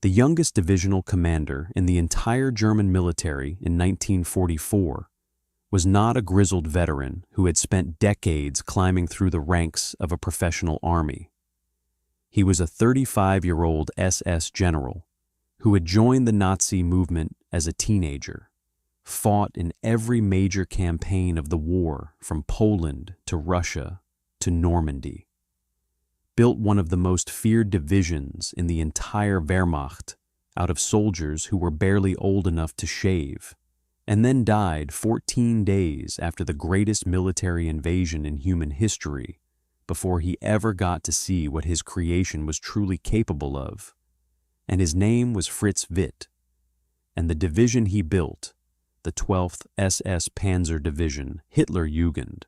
The youngest divisional commander in the entire German military in 1944, was not a grizzled veteran who had spent decades climbing through the ranks of a professional army. He was a 35-year-old SS general who had joined the Nazi movement as a teenager, fought in every major campaign of the war from Poland to Russia to Normandy, built one of the most feared divisions in the entire Wehrmacht out of soldiers who were barely old enough to shave, and then died 14 days after the greatest military invasion in human history before he ever got to see what his creation was truly capable of. And his name was Fritz Witt, and the division he built, the 12th SS Panzer Division, Hitlerjugend,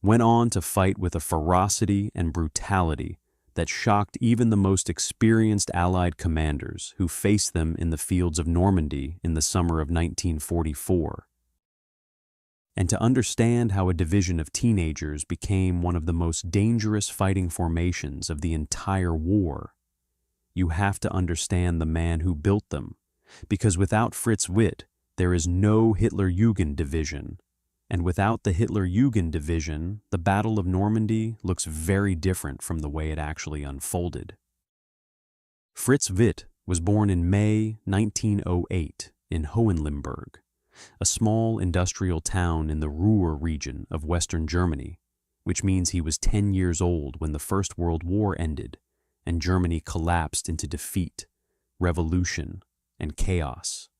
went on to fight with a ferocity and brutality that shocked even the most experienced Allied commanders who faced them in the fields of Normandy in the summer of 1944. And to understand how a division of teenagers became one of the most dangerous fighting formations of the entire war, you have to understand the man who built them, because without Fritz Witt, there is no Hitlerjugend division. And without the Hitlerjugend division, the Battle of Normandy looks very different from the way it actually unfolded. Fritz Witt was born in May 1908 in Hohenlimburg, a small industrial town in the Ruhr region of Western Germany, which means he was 10 years old when the First World War ended and Germany collapsed into defeat, revolution, and chaos.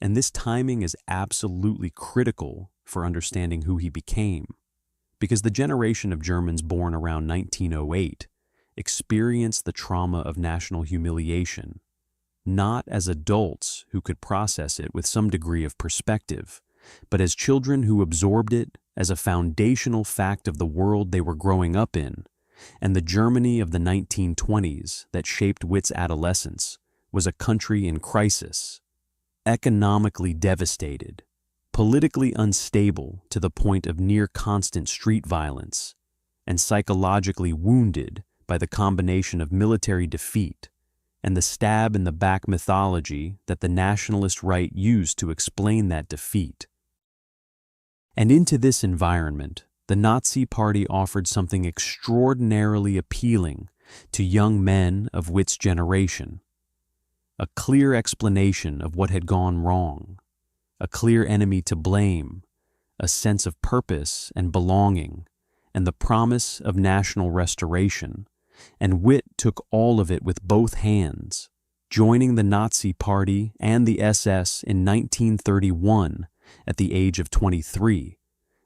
And this timing is absolutely critical for understanding who he became, because the generation of Germans born around 1908 experienced the trauma of national humiliation, not as adults who could process it with some degree of perspective, but as children who absorbed it as a foundational fact of the world they were growing up in. And the Germany of the 1920s that shaped Witt's adolescence was a country in crisis, economically devastated, politically unstable to the point of near constant street violence, and psychologically wounded by the combination of military defeat and the stab-in-the-back mythology that the nationalist right used to explain that defeat. And into this environment, the Nazi Party offered something extraordinarily appealing to young men of Witt's generation: a clear explanation of what had gone wrong, a clear enemy to blame, a sense of purpose and belonging, and the promise of national restoration. And Witt took all of it with both hands, joining the Nazi Party and the SS in 1931 at the age of 23,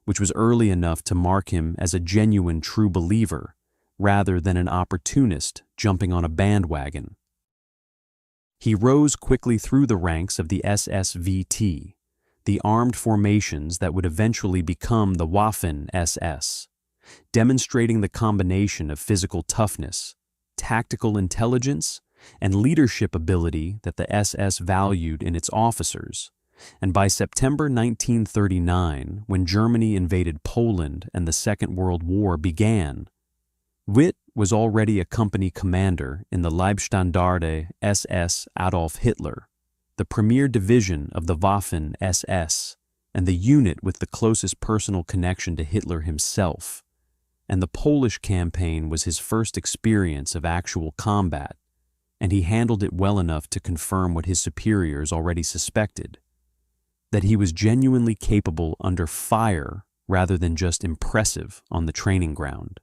which was early enough to mark him as a genuine true believer, rather than an opportunist jumping on a bandwagon. He rose quickly through the ranks of the SSVT, the armed formations that would eventually become the Waffen-SS, demonstrating the combination of physical toughness, tactical intelligence, and leadership ability that the SS valued in its officers. And by September 1939, when Germany invaded Poland and the Second World War began, Witt was already a company commander in the Leibstandarte SS Adolf Hitler, the premier division of the Waffen-SS, and the unit with the closest personal connection to Hitler himself. And the Polish campaign was his first experience of actual combat, and he handled it well enough to confirm what his superiors already suspected: that he was genuinely capable under fire rather than just impressive on the training ground.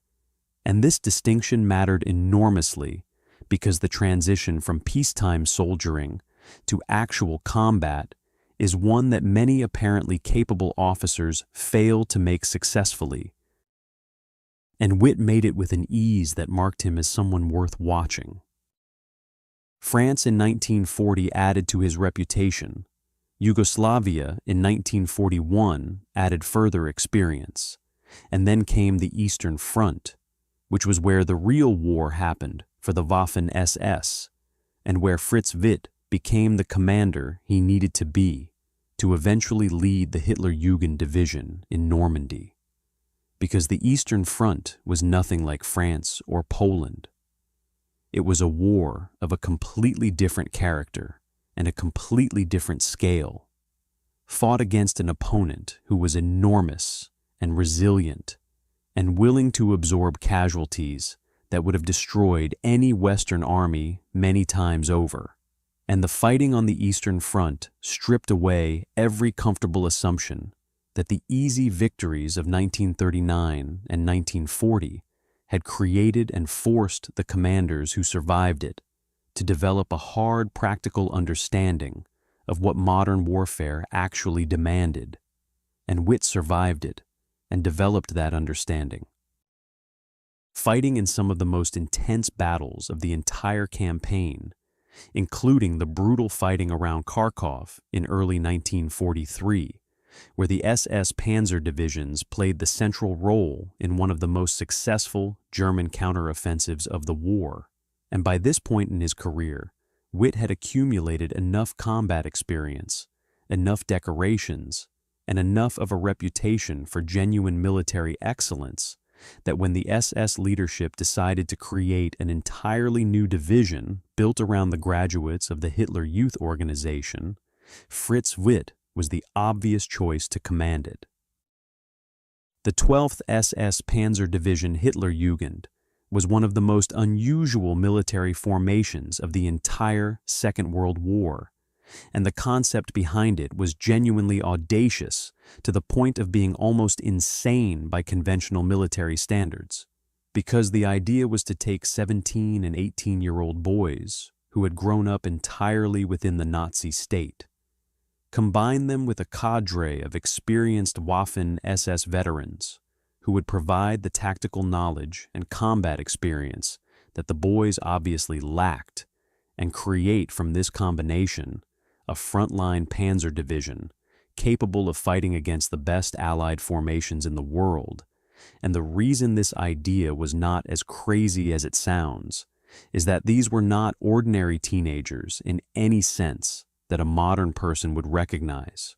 And this distinction mattered enormously because the transition from peacetime soldiering to actual combat is one that many apparently capable officers fail to make successfully. And Witt made it with an ease that marked him as someone worth watching. France in 1940 added to his reputation. Yugoslavia in 1941 added further experience. And then came the Eastern Front, which was where the real war happened for the Waffen-SS, and where Fritz Witt became the commander he needed to be to eventually lead the Hitlerjugend division in Normandy. Because the Eastern Front was nothing like France or Poland. It was a war of a completely different character and a completely different scale, fought against an opponent who was enormous and resilient and willing to absorb casualties that would have destroyed any Western army many times over. And the fighting on the Eastern Front stripped away every comfortable assumption that the easy victories of 1939 and 1940 had created and forced the commanders who survived it to develop a hard practical understanding of what modern warfare actually demanded. And Witt survived it and developed that understanding. Fighting in some of the most intense battles of the entire campaign, including the brutal fighting around Kharkov in early 1943, where the SS Panzer divisions played the central role in one of the most successful German counteroffensives of the war. And by this point in his career, Witt had accumulated enough combat experience, enough decorations, and enough of a reputation for genuine military excellence that when the SS leadership decided to create an entirely new division built around the graduates of the Hitler Youth Organization, Fritz Witt was the obvious choice to command it. The 12th SS Panzer Division Hitlerjugend was one of the most unusual military formations of the entire Second World War, and the concept behind it was genuinely audacious to the point of being almost insane by conventional military standards, because the idea was to take 17 and 18-year-old boys who had grown up entirely within the Nazi state, combine them with a cadre of experienced Waffen-SS veterans who would provide the tactical knowledge and combat experience that the boys obviously lacked, and create from this combination a frontline panzer division capable of fighting against the best Allied formations in the world. And the reason this idea was not as crazy as it sounds is that these were not ordinary teenagers in any sense that a modern person would recognize.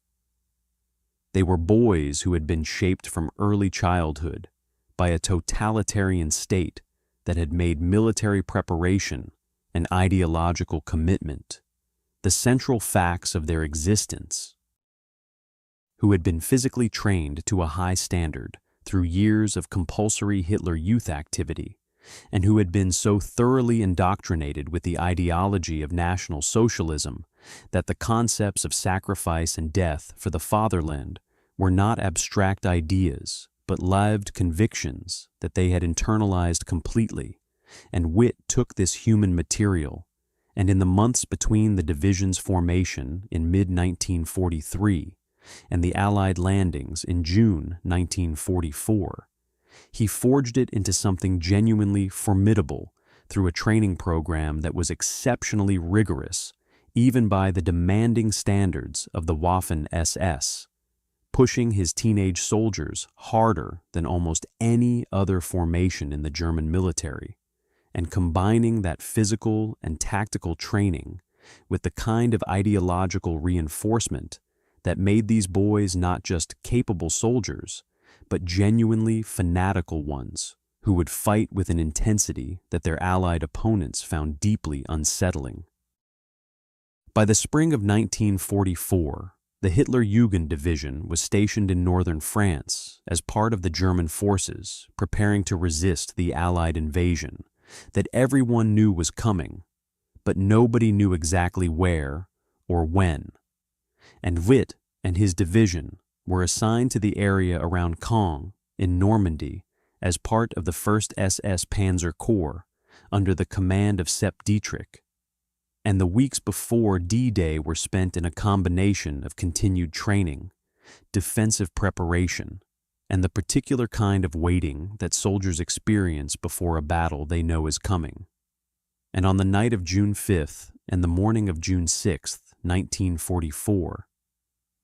They were boys who had been shaped from early childhood by a totalitarian state that had made military preparation and ideological commitment the central facts of their existence, who had been physically trained to a high standard through years of compulsory Hitler Youth activity, and who had been so thoroughly indoctrinated with the ideology of National Socialism that the concepts of sacrifice and death for the fatherland were not abstract ideas, but lived convictions that they had internalized completely. And Witt took this human material, and in the months between the division's formation in mid-1943 and the Allied landings in June 1944, he forged it into something genuinely formidable through a training program that was exceptionally rigorous, even by the demanding standards of the Waffen-SS, pushing his teenage soldiers harder than almost any other formation in the German military, and combining that physical and tactical training with the kind of ideological reinforcement that made these boys not just capable soldiers, but genuinely fanatical ones who would fight with an intensity that their Allied opponents found deeply unsettling. By the spring of 1944, the Hitlerjugend Division was stationed in northern France as part of the German forces preparing to resist the Allied invasion that everyone knew was coming, but nobody knew exactly where or when. And Witt and his division were assigned to the area around Caen in Normandy as part of the 1st SS Panzer Corps under the command of Sepp Dietrich. And the weeks before D-Day were spent in a combination of continued training, defensive preparation, and the particular kind of waiting that soldiers experience before a battle they know is coming. And on the night of June 5th and the morning of June 6th, 1944,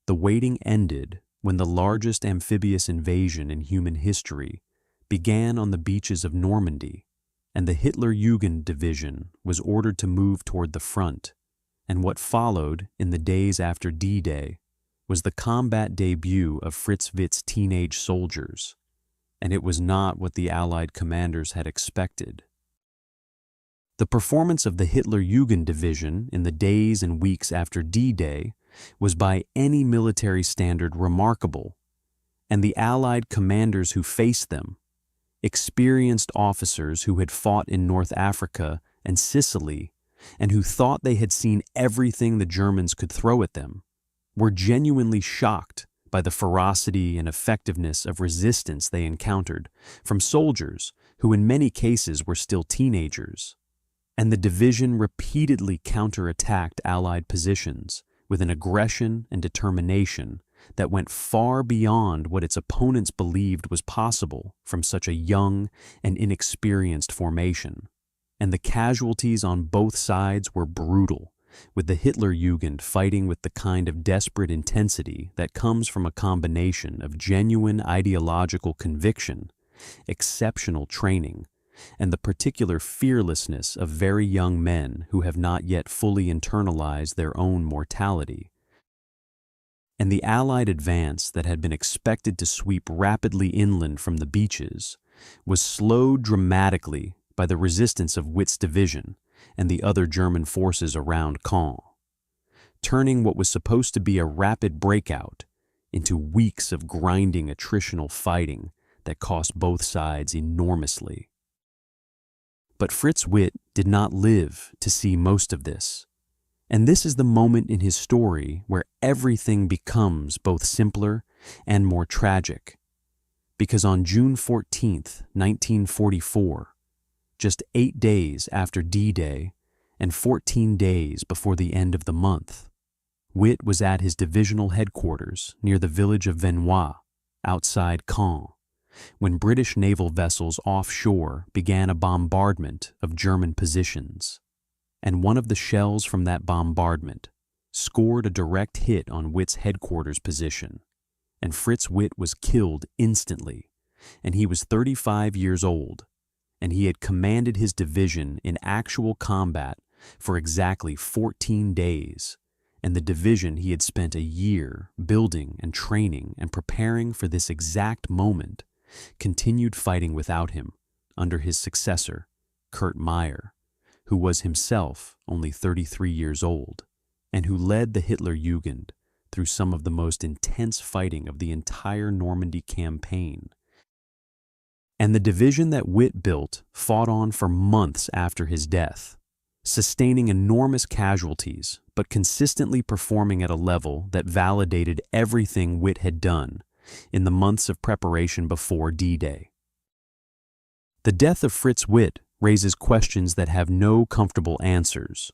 the waiting ended when the largest amphibious invasion in human history began on the beaches of Normandy, and the Hitlerjugend Division was ordered to move toward the front, and what followed in the days after D-Day was the combat debut of Fritz Witt's teenage soldiers, and it was not what the Allied commanders had expected. The performance of the Hitler-Jugend division in the days and weeks after D-Day was by any military standard remarkable, and the Allied commanders who faced them, experienced officers who had fought in North Africa and Sicily and who thought they had seen everything the Germans could throw at them, were genuinely shocked by the ferocity and effectiveness of resistance they encountered from soldiers who in many cases were still teenagers. And the division repeatedly counterattacked Allied positions with an aggression and determination that went far beyond what its opponents believed was possible from such a young and inexperienced formation. And the casualties on both sides were brutal, with the Hitler-Jugend fighting with the kind of desperate intensity that comes from a combination of genuine ideological conviction, exceptional training, and the particular fearlessness of very young men who have not yet fully internalized their own mortality. And the Allied advance that had been expected to sweep rapidly inland from the beaches was slowed dramatically by the resistance of Witt's division and the other German forces around Caen, turning what was supposed to be a rapid breakout into weeks of grinding attritional fighting that cost both sides enormously. But Fritz Witt did not live to see most of this, and this is the moment in his story where everything becomes both simpler and more tragic, because on June 14th, 1944, just 8 days after D-Day and 14 days before the end of the month, Witt was at his divisional headquarters near the village of Venoix, outside Caen, when British naval vessels offshore began a bombardment of German positions. And one of the shells from that bombardment scored a direct hit on Witt's headquarters position, and Fritz Witt was killed instantly, and he was 35 years old, and he had commanded his division in actual combat for exactly 14 days, and the division he had spent a year building and training and preparing for this exact moment continued fighting without him under his successor, Kurt Meyer, who was himself only 33 years old, and who led the Hitler-Jugend through some of the most intense fighting of the entire Normandy campaign. And the division that Witt built fought on for months after his death, sustaining enormous casualties, but consistently performing at a level that validated everything Witt had done in the months of preparation before D-Day. The death of Fritz Witt raises questions that have no comfortable answers,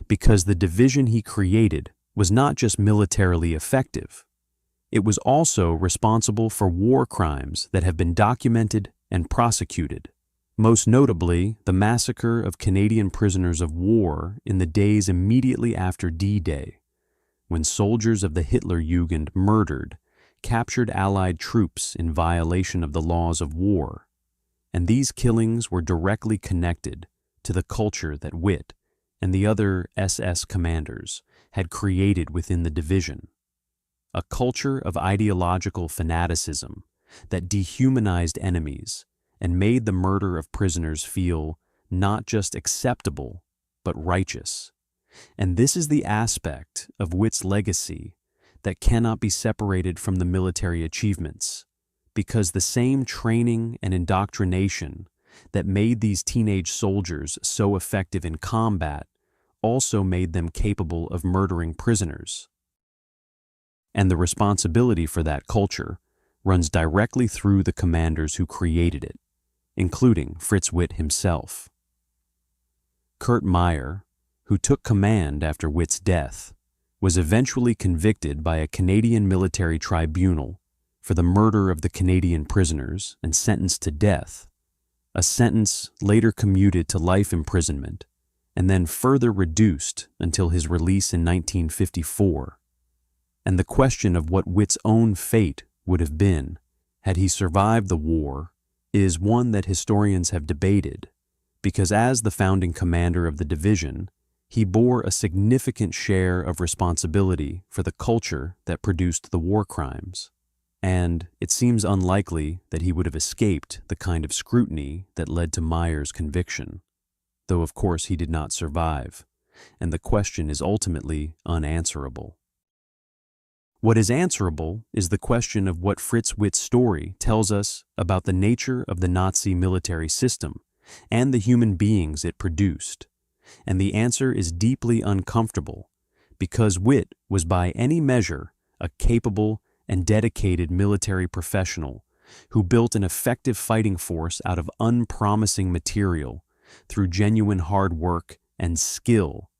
because the division he created was not just militarily effective, it was also responsible for war crimes that have been documented and prosecuted, most notably the massacre of Canadian prisoners of war in the days immediately after D-Day, when soldiers of the Hitler-Jugend murdered captured Allied troops in violation of the laws of war, and these killings were directly connected to the culture that Witt and the other SS commanders had created within the division, a culture of ideological fanaticism that dehumanized enemies and made the murder of prisoners feel not just acceptable, but righteous. And this is the aspect of Witt's legacy that cannot be separated from the military achievements, because the same training and indoctrination that made these teenage soldiers so effective in combat also made them capable of murdering prisoners. And the responsibility for that culture runs directly through the commanders who created it, including Fritz Witt himself. Kurt Meyer, who took command after Witt's death, was eventually convicted by a Canadian military tribunal for the murder of the Canadian prisoners and sentenced to death, a sentence later commuted to life imprisonment and then further reduced until his release in 1954. And the question of what Witt's own fate would have been had he survived the war is one that historians have debated, because as the founding commander of the division, he bore a significant share of responsibility for the culture that produced the war crimes, and it seems unlikely that he would have escaped the kind of scrutiny that led to Meyer's conviction. though of course he did not survive, and the question is ultimately unanswerable. What is answerable is the question of what Fritz Witt's story tells us about the nature of the Nazi military system and the human beings it produced, and the answer is deeply uncomfortable because Witt was by any measure a capable and dedicated military professional who built an effective fighting force out of unpromising material through genuine hard work and skill.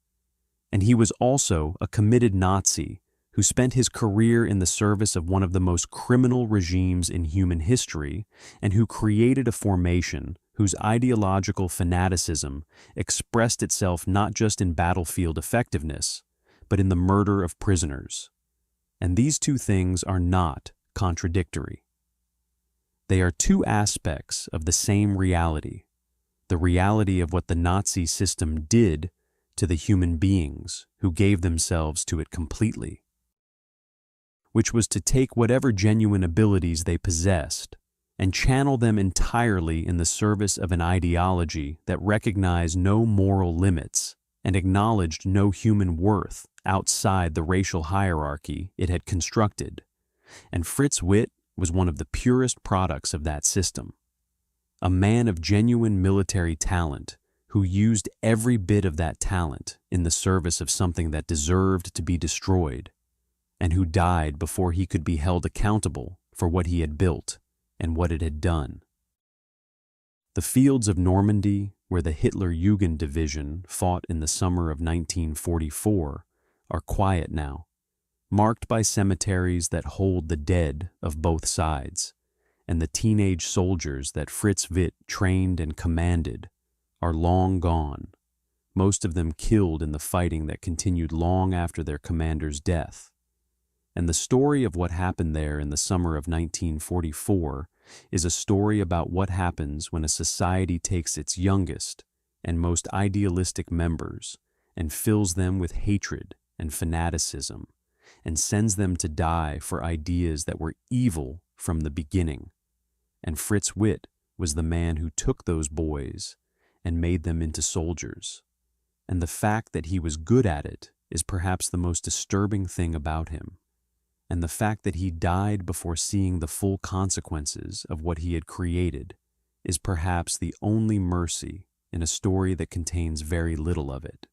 And he was also a committed Nazi who spent his career in the service of one of the most criminal regimes in human history and who created a formation whose ideological fanaticism expressed itself not just in battlefield effectiveness, but in the murder of prisoners. And these two things are not contradictory. They are two aspects of the same reality, the reality of what the Nazi system did to the human beings who gave themselves to it completely, which was to take whatever genuine abilities they possessed and channel them entirely in the service of an ideology that recognized no moral limits and acknowledged no human worth outside the racial hierarchy it had constructed. And Fritz Witt was one of the purest products of that system, a man of genuine military talent who used every bit of that talent in the service of something that deserved to be destroyed, and who died before he could be held accountable for what he had built and what it had done. The fields of Normandy, where the Hitler Jugend Division fought in the summer of 1944, are quiet now, marked by cemeteries that hold the dead of both sides, and the teenage soldiers that Fritz Witt trained and commanded are long gone, most of them killed in the fighting that continued long after their commander's death. And the story of what happened there in the summer of 1944 is a story about what happens when a society takes its youngest and most idealistic members and fills them with hatred and fanaticism and sends them to die for ideas that were evil from the beginning. And Fritz Witt was the man who took those boys and made them into soldiers. And the fact that he was good at it is perhaps the most disturbing thing about him. And the fact that he died before seeing the full consequences of what he had created is perhaps the only mercy in a story that contains very little of it.